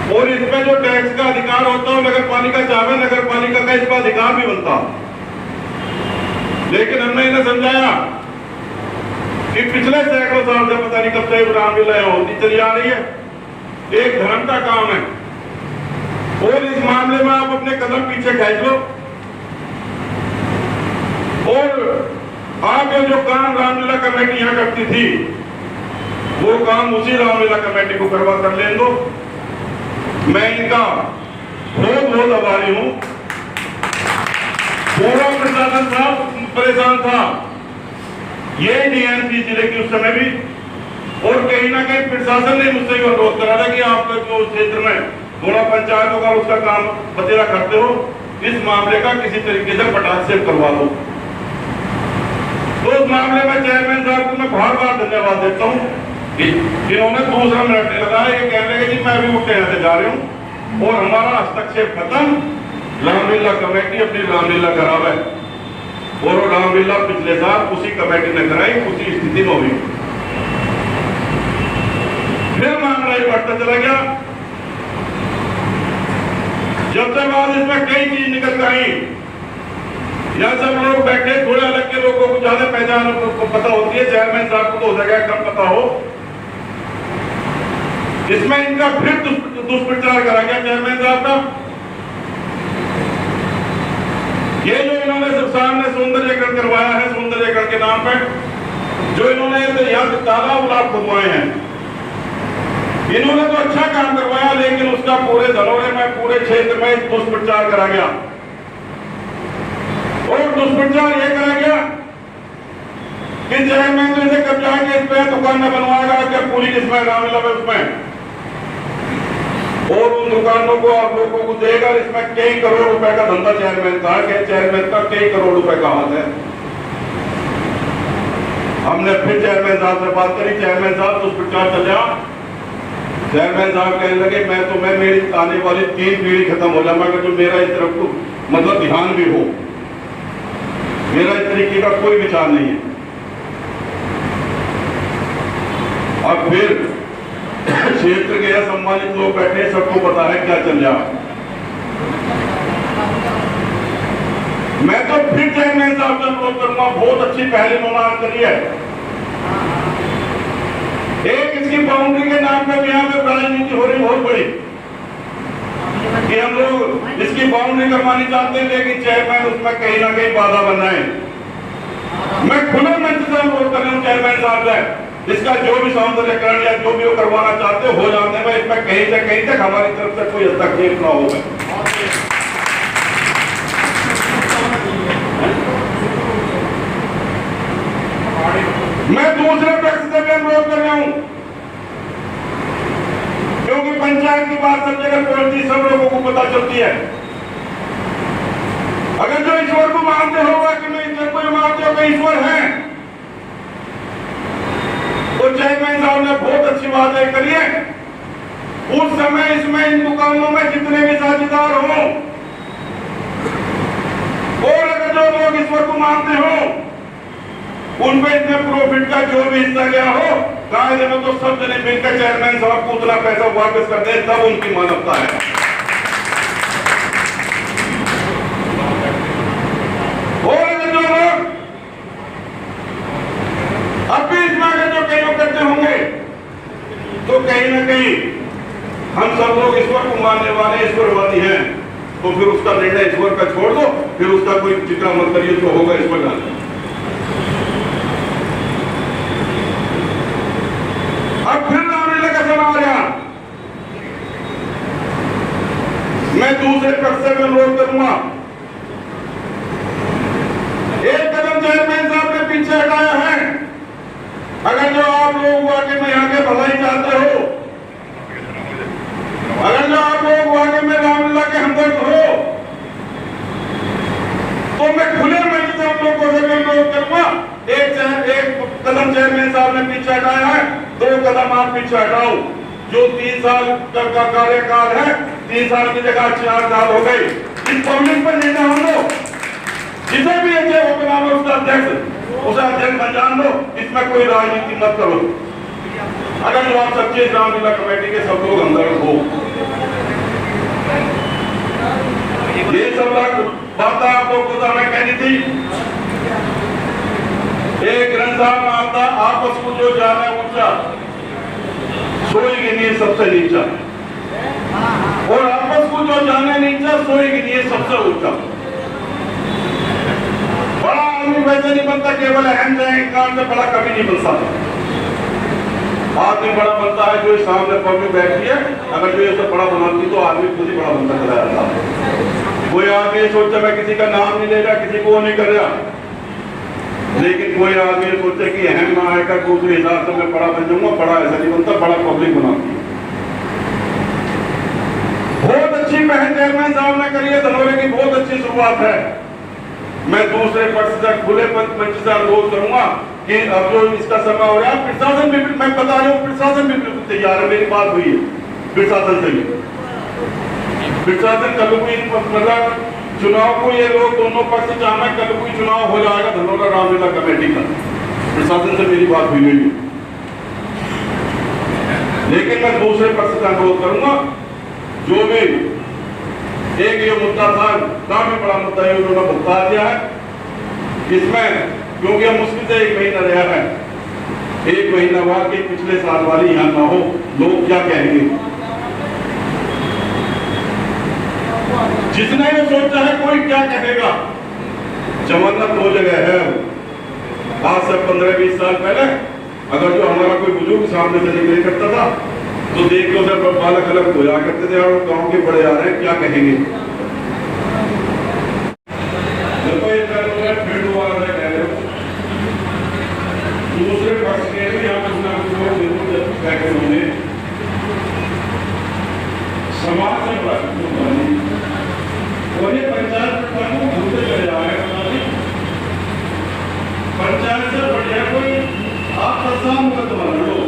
और इसमें जो टैक्स का अधिकार होता है नगर पालिका चाहे, नगर पालिका का इस पर अधिकार भी बनता। लेकिन हमने इन्हें समझाया कि पिछले सैकड़ों साल से पता नहीं कब से रामलीला होती चली आ रही है, एक धर्म का काम है, और इस मामले में आप अपने कदम पीछे खींच लो और आप ये जो काम रामलीला कमेटी यहाँ करती थी वो काम उसी रामलीला कमेटी को करवा कर लें दो। मैं इनका बहुत बहुत आभारी हूं। पूरा प्रशासन साहब परेशान था, ये डीएमसी जिले की उस समय भी, और कहीं ना कहीं प्रशासन ने मुझसे अनुरोध करा था कि आप जो क्षेत्र में थोड़ा पंचायत होगा उसका काम बतेरा करते हो, इस मामले का किसी तरीके से पटाक्षेप करवा दो। तो उस मामले में चेयरमैन साहब को मैं बार बार धन्यवाद देता हूँ। इन्होंने दूसरा मिनट लगाया, ये कह रहे कि मैं अभी उठे यहाँ से जा रही हूँ और हमारा हस्तक्षेप खत्म, रामलीला कमेटी अपनी रामलीला करावे। और वो रामलीला पिछले साल उसी कमेटी ने कराई, उसी स्थिति में हुई। फिर मामला ये बढ़ता चला गया, जब तक बाद इसमें कई चीज निकल कर आई। यहाँ सब लोग बैठे, थोड़े अलग के लोगों को ज्यादा पहचान को पता होती है, चेयरमैन साहब को तो हो सके कम पता हो। इसमें इनका फिर दुष्प्रचार करा गया चेयरमैन साहब का। ये जो इन्होंने सब सामने सौंदर्यकरण करवाया है, सौंदर्यकरण के नाम पर जो इन्होंने यहाँ से तालाब उलाब खुदवाए हैं, इन्होंने तो अच्छा काम करवाया, लेकिन उसका पूरे धनौरे में, पूरे क्षेत्र में दुष्प्रचार करा गया। और दुष्प्रचार ये करा गया कि चेयरमैन तो इसे कब्जा के इस पे दुकान में बनवाएगा, क्या पूरी जिसमें रामलीला में उसमें, और उन दुकानों को आप लोगों को देगा। इसमें कई करोड़ रुपए का धंधा चेयरमैन का है, चेयरमैन का कई करोड़ रुपए का हाथ है। हमने फिर चेयरमैन साहब से बात करी, चेयरमैन साहब दुष्प्रचार चल जा। चेयरमैन साहब कहने लगे मैं मेरी आने वाली 3 पीढ़ी खत्म हो जाए मगर जो मेरा इस तरफ को मतलब ध्यान भी हो, मेरा इस तरीके का कोई विचार नहीं है। अब फिर क्षेत्र के सम्मानित लोग बैठे, सबको पता है क्या चल रहा। मैं तो फिर चेयरमैन साहब से अनुरोध करूंगा, बहुत अच्छी पहल इन्होंने आज करी है। एक इसकी बाउंड्री के नाम पे भी यहाँ पे राजनीति हो रही बहुत बड़ी कि हम लोग इसकी बाउंड्री करवानी चाहते हैं, लेकिन चेयरमैन उसमें कहीं ना कहीं बाधा बन रहे हैं। मैं खुले मंच से अनुरोध कर रहा हूँ चेयरमैन साहब से, इसका जो भी सौंदर्यकरण या जो भी वो करवाना चाहते हो जाने में, इसमें कहीं से कहीं तक हमारी तरफ से कोई हस्तक्षेप ना हो। मैं दूसरे पक्ष से भी अनुरोध कर रहा हूं, क्योंकि पंचायत की बात सब जगह पहुंचती, सब लोगों को पता चलती है। अगर जो ईश्वर को मानते होगा कि मैं ईश्वर को मानते हो कि ईश्वर है, तो चेयरमैन साहब ने बहुत अच्छी बातें करी है। उस समय इसमें इन दुकानों में जितने भी साझेदार हो, और अगर जो लोग ईश्वर को मानते हो, उनमें इतने प्रॉफिट का जो भी हिस्सा गया हो, कायदे में तो सब जने मिलकर चेयरमैन साहब को उतना पैसा वापस कर दे, तब उनकी मानवता है। और अगर जो लोग अब भी इसमें अगर जो कई लोग करते होंगे, तो कहीं ना कहीं हम सब लोग ईश्वर को मानने वाले ईश्वरवादी हैं, तो फिर उसका निर्णय ईश्वर का छोड़ दो, फिर उसका कोई जितना मत करिए जो होगा ईश्वर जाने। अब फिर रामलीला का समय आ गया। मैं दूसरे पक्ष से भी अनुरोध करूंगा, एक कदम चेयरमैन साहब ने पीछे हटाया है। अगर जो आप लोग वाकई में यहाँ के भलाई चाहते हो, अगर जो आप लोग वाकई में रामलीला के हमदर्द हो, तो मैं खुले मंच से उन लोगों से अनुरोध करूंगा, एक कदम चेयरमैन साहब ने पीछे हटाया है, 2 कदम आप पीछे हटाओ। जो 3 साल का कार्यकाल है, 3 साल की जगह 4 साल हो गए। इस पब्लिक पर निर्णय हम लोग जिसे भी अच्छे वो बनाओ, उसका अध्यक्ष उसे अध्यक्ष बन जान दो, इसमें कोई राजनीति मत करो। अगर जो आप सच्चे रामलीला कमेटी के सब लोग अंदर हो, को मैं कहनी थी एक ग्रंथ साहब आता आपस को जो जाना ऊंचा सोई के लिए सबसे नीचा, और आपस को जो जाने नीचा सोई के लिए सबसे ऊंचा। बड़ा आदमी वैसे नहीं बनता केवल अहम काम से बड़ा कभी नहीं बन सकता। आदमी बड़ा बनता है जो सामने पब्लिक बैठी है, अगर जो इसे बड़ा बनाती तो आदमी खुद ही बड़ा बनता चला जाता। कोई आदमी सोचता मैं किसी का नाम नहीं ले रहा, किसी को वो नहीं कर रहा, लेकिन कोई आदमी सोचे कि अहम ना आएगा दूसरे हिसाब से मैं बड़ा बन जाऊंगा, बड़ा ऐसा नहीं बनता, बड़ा पब्लिक बनाती है। बहुत अच्छी पहल चेयरमैन साहब ने करी है, धनौरे की बहुत अच्छी शुरुआत है। मैं दूसरे पक्ष तक खुले मंच से अनुरोध करूंगा कि अब जो इसका समय हो रहा है प्रशासन भी, मैं बता रहा हूँ प्रशासन भी बिल्कुल तैयार है। मेरी बात हुई है प्रशासन से भी, प्रशासन कल कोई मतलब चुनाव को ये लोग दोनों पक्ष चाहना कल कोई चुनाव हो जाएगा धनौरा रामलीला कमेटी का, प्रशासन से मेरी बात हुई नहीं। लेकिन मैं दूसरे पक्ष का अनुरोध करूंगा, जो भी एक ये मुद्दा था, काफी बड़ा मुद्दा है, उन्होंने भुगता दिया है इसमें, क्योंकि हम मुश्किल से 1 महीना रहा है, 1 महीना बाद कि पिछले साल वाली यहाँ ना हो, लोग क्या कहेंगे। जिसने ये सोचा है कोई क्या कहेगा, जमानत 2 जगह है। आज से 15-20 साल पहले अगर जो हमारा कोई बुजुर्ग सामने से निकल करता था तो देख लो सर बालक अलग हो जा करते थे, और गांव के बड़े आ रहे हैं क्या कहेंगे। दूसरे पक्ष के भी यहाँ समाज से और ये पंचायत को घूमते चले जा रहे हैं। पंचायत से बढ़िया कोई आप सत्ता मुकदमा लड़ो,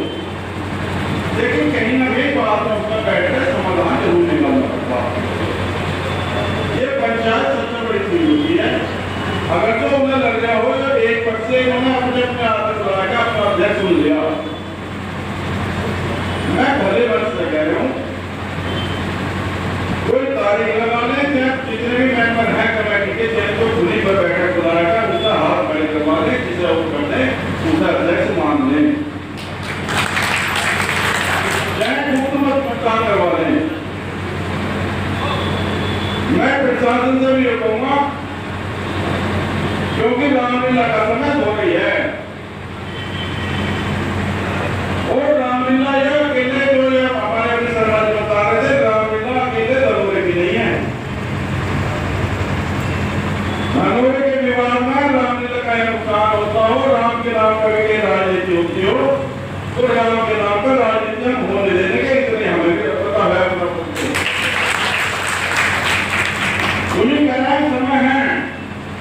लेकिन कहीं ना कहीं बात में उसका बैठकर समाधान जरूर निकालना पड़ता। ये पंचायत सबसे बड़ी चीज होती है। अगर जो उन्हें लग रहा हो तो एक पक्ष से उन्होंने अपने आदत बनाया, अपना अध्यक्ष सुन लिया। मैं भले वर्ष से कह रहा हूँ, कोई तारीख लगाने जितने भी मेंबर हैं कमेटी के, जिनको खुली पर बैठक बुलाएगा उसका हाथ खड़े करवा दे, जिसे वो कर दे उसका अध्यक्ष मान ले, काम करवा रहे हैं। मैं प्रशासन से भी ये कहूंगा, क्योंकि रामलीला का समय हो रही है, और रामलीला ये अकेले जो हमारे अपने सरकार बता रहे थे, रामलीला अकेले धनौरे की नहीं है। धनौरे के विवाद में रामलीला का नुकसान होता हो, राम के नाम पर राजनीति होती हो, तो राम के नाम पर राजनीति हम होने देने के इतने हमें भी पता है। उन्हीं का नाम समय है,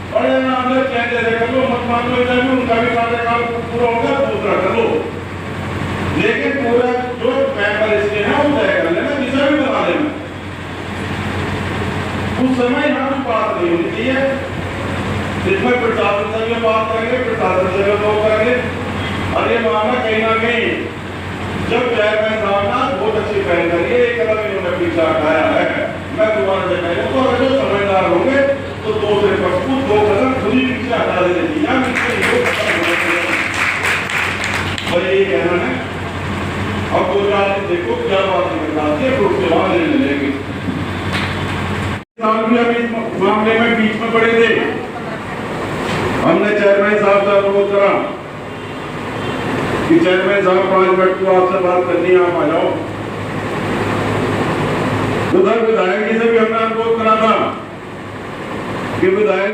और अंदर जैसे कर लो, मत मान लो इधर भी उनका भी कार्यकाल पूरा होगा, दूसरा कर लो, लेकिन पूरा जो मेंबर इसके हैं वो तय कर लेना, जिसे भी बता देना। उस समय यहाँ की बात नहीं होनी चाहिए, इसमें प्रशासन से भी बात करेंगे, प्रशासन से भी लोग करेंगे। और ये मामला कहीं ना कहीं जब चेयरमैन साहब ना बहुत अच्छी पहल करिए, एक कदम इन्होंने पीछे हटाया है। मैं दोबारा से कह रहा हूं, अगर जो समझदार होंगे तो दूसरे पक्ष को 2 कदम खुद ही पीछे हटा देने चाहिए। यही कहना है। अब 2 दिन देखो क्या बात निकलती है, फिर उसके बाद लेने लेंगे। साल भी अभी इस मामले में बीच में पड़े थे, हमने चेयरमैन साहब से अनुरोध करा कि चेयरमैन साहब 5 मिनट को आपसे बात करनी है, आप आ जाओ। उधर विधायक जी से भी हमने अनुरोध करा था कि विधायक